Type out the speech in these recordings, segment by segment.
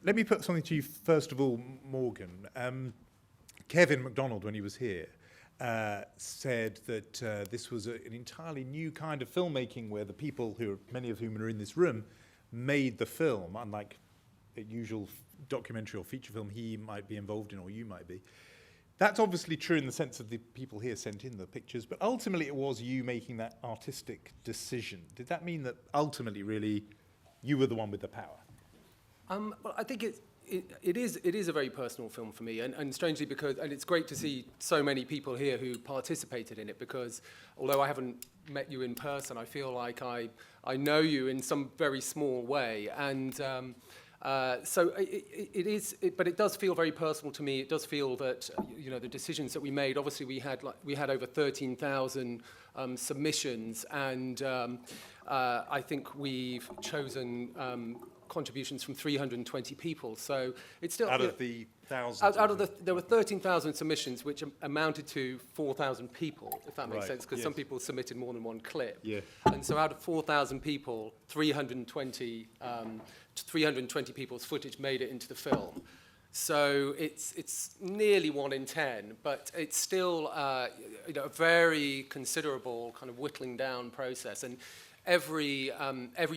let me put something to you first of all, Morgan. Kevin MacDonald, when he was here, said that this was an entirely new kind of filmmaking where the people, many of whom are in this room, made the film, unlike a usual documentary or feature film he might be involved in or you might be. That's obviously true in the sense of the people here sent in the pictures, but ultimately it was you making that artistic decision. Did that mean that ultimately, really, you were the one with the power? Well, I think it is a very personal film for me, and strangely and it's great to see so many people here who participated in it, because although I haven't met you in person, I feel like I know you in some very small way, and so but it does feel very personal to me. It does feel that the decisions that we made. Obviously, we had over 13,000 submissions, and I think we've chosen contributions from 320 people. So it's still out of the thousands. There were 13,000 submissions, which amounted to 4,000 people, if that makes sense, because some people submitted more than one clip. Yeah. And so out of 4,000 people, 320 people's footage made it into the film. So it's nearly 1 in 10, but it's still a very considerable kind of whittling down process. And every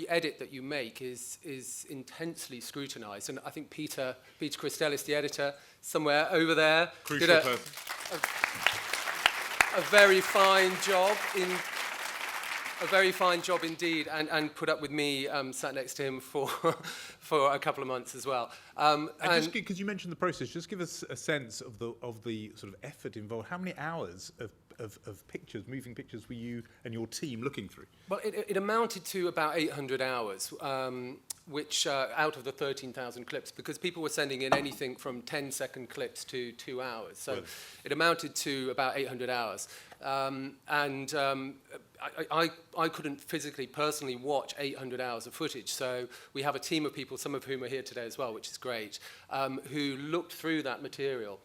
edit that you make is intensely scrutinized. And I think Peter Christelis, the editor, somewhere over there, Crucial did a very fine job indeed, and put up with me sat next to him for a couple of months as well. And just because you mentioned the process, just give us a sense of the sort of effort involved. How many hours of pictures, moving pictures, were you and your team looking through? Well, it amounted to about 800 hours, which out of the 13,000 clips, because people were sending in anything from 10-second clips to 2 hours. So it amounted to about 800 hours. I couldn't physically, personally watch 800 hours of footage. So we have a team of people, some of whom are here today as well, which is great, who looked through that material.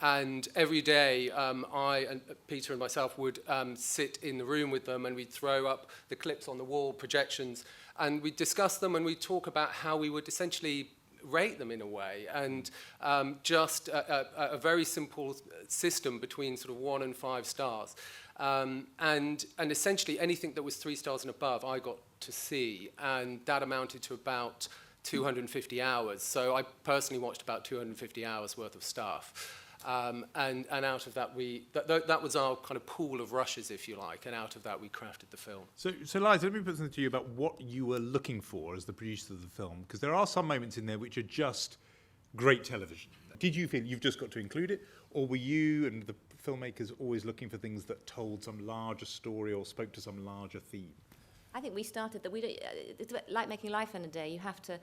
And every day, I and Peter and myself would sit in the room with them, and we'd throw up the clips on the wall, projections, and we'd discuss them, and we'd talk about how we would essentially rate them in a way, and just a very simple system between sort of 1 and 5 stars. And essentially anything that was 3 stars and above, I got to see, and that amounted to about 250 hours. So I personally watched about 250 hours worth of stuff. And out of that, that was our kind of pool of rushes, if you like, and out of that we crafted the film. So Liza, let me put something to you about what you were looking for as the producer of the film, because there are some moments in there which are just great television. Did you feel you've just got to include it, or were you and the filmmakers always looking for things that told some larger story or spoke to some larger theme? I think we started that it's like making Life in a Day. You have to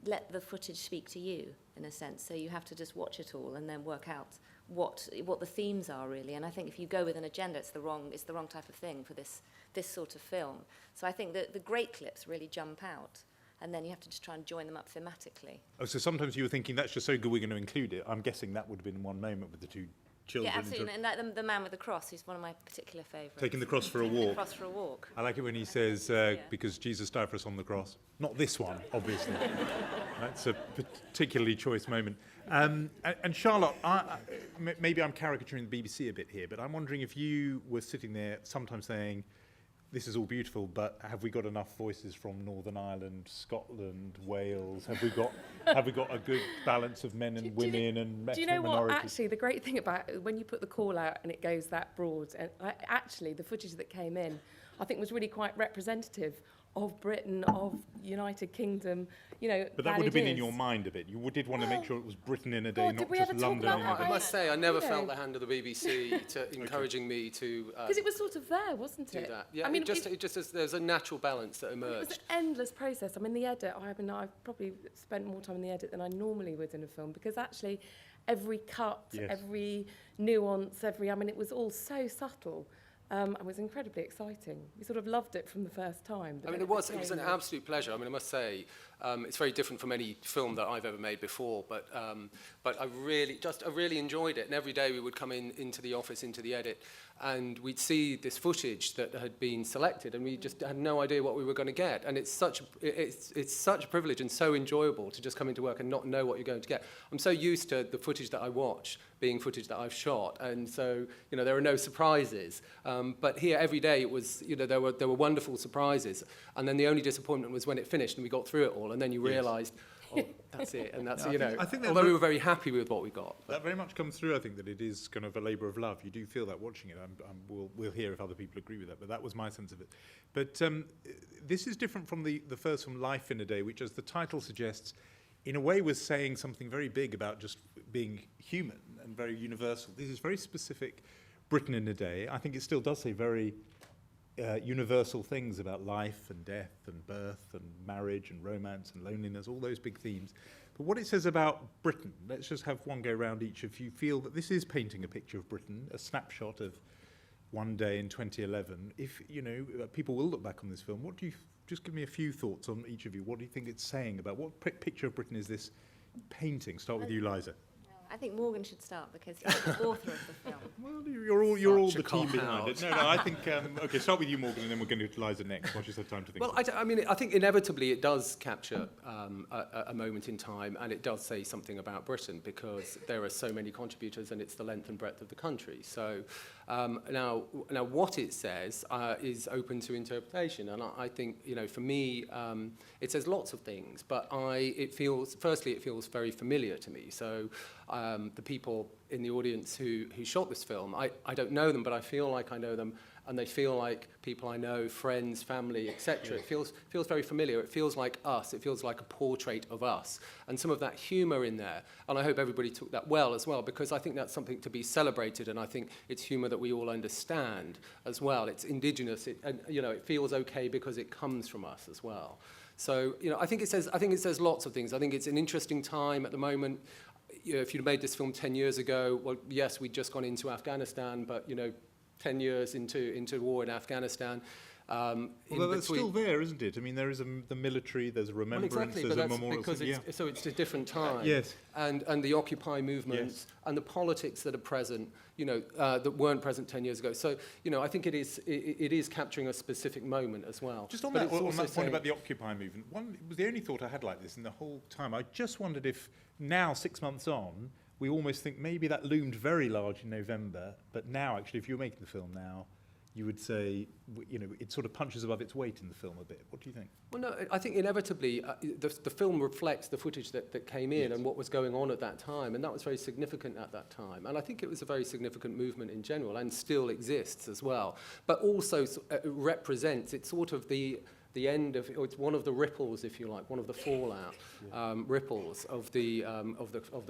let the footage speak to you, in a sense. So you have to just watch it all and then work out what the themes are, really. And I think if you go with an agenda, it's the wrong type of thing for this sort of film. So I think that the great clips really jump out, and then you have to just try and join them up thematically. Oh, so sometimes you were thinking, that's just so good we're going to include it. I'm guessing that would have been one moment with the two children. Yeah, absolutely. And like the man with the cross, who's one of my particular favourites. Taking the cross for a walk. The cross for a walk. I like it when he says, because Jesus died for us on the cross. Not this one, obviously. That's a particularly choice moment. And Charlotte, maybe I'm caricaturing the BBC a bit here, but I'm wondering if you were sitting there sometimes saying, this is all beautiful, but have we got enough voices from Northern Ireland, Scotland, Wales? Have we got a good balance of men and women and ethnic minorities? Do you know what? Actually, the great thing about it, when you put the call out and it goes that broad, and actually the footage that came in, I think was really quite representative of Britain, of United Kingdom, But that would have been in your mind a bit. You did want to make sure it was Britain in a day, not just London in a day. I must say, I never felt the hand of the BBC encouraging me to because it was sort of there, wasn't it? Do that. Yeah, I mean, there's a natural balance that emerged. It was an endless process. I mean, the edit, I've probably spent more time in the edit than I normally would in a film, because actually every cut, every nuance, it was all so subtle. It was incredibly exciting. We sort of loved it from the first time. I mean, it was an absolute pleasure. I mean, I must say, it's very different from any film that I've ever made before, but I really enjoyed it. And every day we would come into the office, into the edit, and we'd see this footage that had been selected, and we just had no idea what we were going to get. And it's such a privilege and so enjoyable to just come into work and not know what you're going to get. I'm so used to the footage that I watch being footage that I've shot, and so there are no surprises. But here every day it was there were wonderful surprises, and then the only disappointment was when it finished and we got through it all, and then you realised. Oh, that's it, and that's I think that although we were very happy with what we got. That very much comes through. I think that it is kind of a labour of love. You do feel that watching it. We'll hear if other people agree with that, but that was my sense of it. But this is different from the first film, Life in a Day, which, as the title suggests, in a way was saying something very big about just being human and very universal. This is very specific. Britain in a Day. I think it still does say very universal things about life and death and birth and marriage and romance and loneliness, all those big themes. But what it says about Britain, let's just have one go round each. If you feel that this is painting a picture of Britain, a snapshot of one day in 2011, if, people will look back on this film, just give me a few thoughts on each of you. What do you think it's saying about, what picture of Britain is this painting? Start with you, Liza. I think Morgan should start because he's the author of the film. Well, you're all the Such a team behind it. No, I think, okay, start with you, Morgan, and then we're going to Liza next, once she's had time to think. Well, I think inevitably it does capture a moment in time, and it does say something about Britain because there are so many contributors and it's the length and breadth of the country. So now what it says is open to interpretation, and I think, for me, it says lots of things, but it feels very familiar to me. So the people in the audience who shot this film, I don't know them, but I feel like I know them, and they feel like people I know, friends, family, etc. It feels very familiar. It feels like us. It feels like a portrait of us, and some of that humour in there. And I hope everybody took that well as well, because I think that's something to be celebrated, and I think it's humour that we all understand as well. It's indigenous, and it feels okay because it comes from us as well. So I think it says lots of things. I think it's an interesting time at the moment. If you'd made this film 10 years ago, well, yes, we'd just gone into Afghanistan, but 10 years into war in Afghanistan. Although that's still there, isn't it? I mean, there is the military, there's a remembrance, well, exactly, there's a memorial. Because it's a different time. Yes. And the Occupy movements and the politics that are present, that weren't present 10 years ago. So, I think it is capturing a specific moment as well. Just on that point about the Occupy movement, it was the only thought I had like this in the whole time. I just wondered if now, 6 months on, we almost think maybe that loomed very large in November, but now, actually, if you're making the film now, you would say, it sort of punches above its weight in the film a bit. What do you think? Well, no, I think inevitably the film reflects the footage that came in and what was going on at that time, and that was very significant at that time. And I think it was a very significant movement in general, and still exists as well. But also represents, it's sort of the end of, or it's one of the ripples, if you like, one of the fallout ripples of the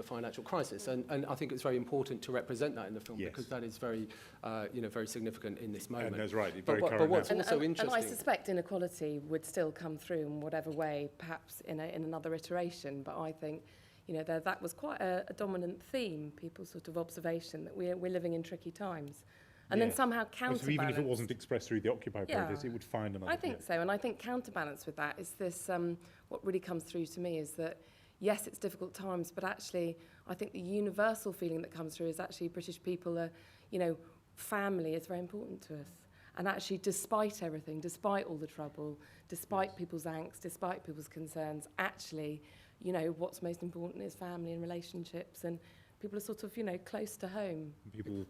financial crisis, and I think it's very important to represent that in the film because that is very, very significant in this moment. And that's right, But what's also interesting, and I suspect inequality would still come through in whatever way, perhaps in another iteration. But I think, that was quite a dominant theme, people's sort of observation that we're living in tricky times. And then somehow counterbalance. So even if it wasn't expressed through the Occupy protest, it would find another. I think so, and I think counterbalance with that is this. What really comes through to me is that yes, it's difficult times, but actually, I think the universal feeling that comes through is actually British people are, family is very important to us. And actually, despite everything, despite all the trouble, despite people's angst, despite people's concerns, actually, what's most important is family and relationships, and people are sort of, close to home.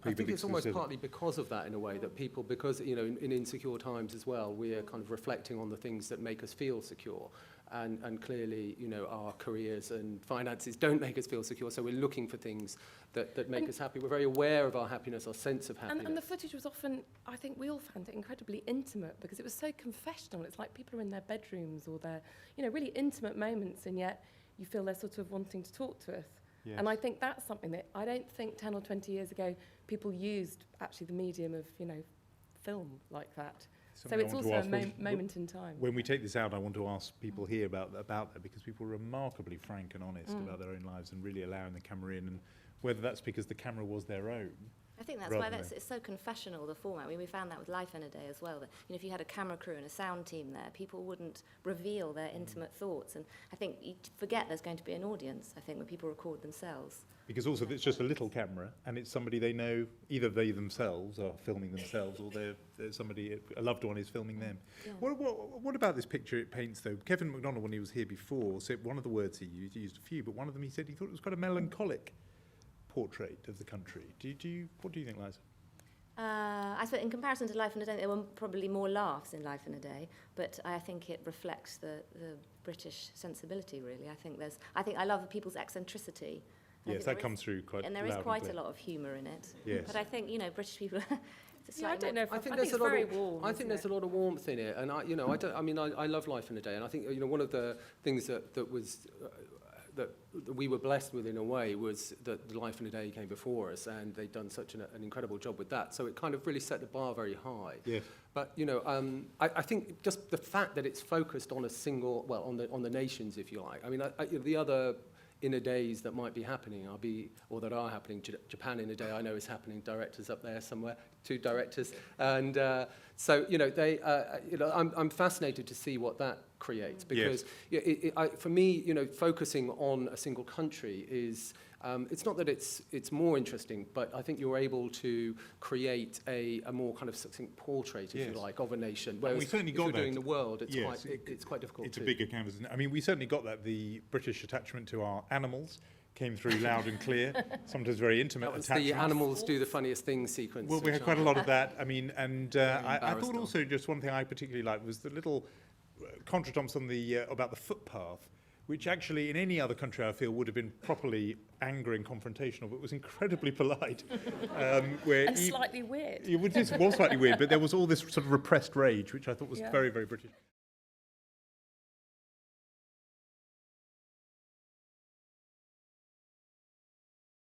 I think it's almost partly because of that, in a way, that people, because, in insecure times as well, we are kind of reflecting on the things that make us feel secure. And clearly, our careers and finances don't make us feel secure, so we're looking for things that make us happy. We're very aware of our happiness, our sense of happiness. And the footage was often, I think we all found it incredibly intimate because it was so confessional. It's like people are in their bedrooms or their, really intimate moments, and yet you feel they're sort of wanting to talk to us. Yes. And I think that's something that I don't think 10 or 20 years ago people used actually the medium of, film like that. So it's also a moment in time. When we take this out, I want to ask people here about that because people are remarkably frank and honest about their own lives and really allowing the camera in, and whether that's because the camera was their own I think that's rather why than- it's so confessional, the format. I mean, we found that with Life in a Day as well, that if you had a camera crew and a sound team there, people wouldn't reveal their intimate thoughts. And I think you forget there's going to be an audience, I think, when people record themselves. Because also it's just a little camera and it's somebody they know, either they themselves are filming themselves or they're somebody, a loved one is filming them. Yeah. What about this picture it paints though? Kevin MacDonald, when he was here before, said one of the words he used a few, but one of them he said he thought it was quite a melancholic portrait of the country. What do you think, Liza? I suppose in comparison to Life in a Day, there were probably more laughs in Life in a Day, but I think it reflects the British sensibility, really. I think I love people's eccentricity. I Yes, think that comes through quite and there is loud quite and a clear. lot of humour in it. Yes. But I think, British people... it's Yeah, I slightly don't know more- if I think I there's think a it's lot very of warm. I think there's a lot of warmth in it, and I love Life in a Day, and I think one of the things that was that we were blessed with in a way was that Life in a Day came before us, and they'd done such an incredible job with that. So it kind of really set the bar very high. Yes. But I think just the fact that it's focused on a single, well, on the nations, if you like. I mean, the other inner days that might be happening, that are happening. Japan in a Day, I know is happening. Directors up there somewhere, 2 directors, and I'm fascinated to see what that creates because for me, focusing on a single country is. It's not that it's more interesting, but I think you're able to create a more kind of succinct portrait, if you like, of a nation. Whereas we certainly if got you're that. doing the world, it's Yes, it's quite difficult. It's a bigger canvas. I mean, we certainly got that. The British attachment to our animals came through loud and clear, sometimes very intimate That was attachment. the animals do the funniest things sequence. Well, we which had quite a lot of that. I mean, and I embarrassed thought of. also just one thing I particularly liked was the little contretemps on the about the footpath, which actually in any other country I feel would have been properly angry and confrontational, but was incredibly polite. Where And slightly weird. it was slightly weird, but there was all this sort of repressed rage, which I thought was Yeah. very, very British.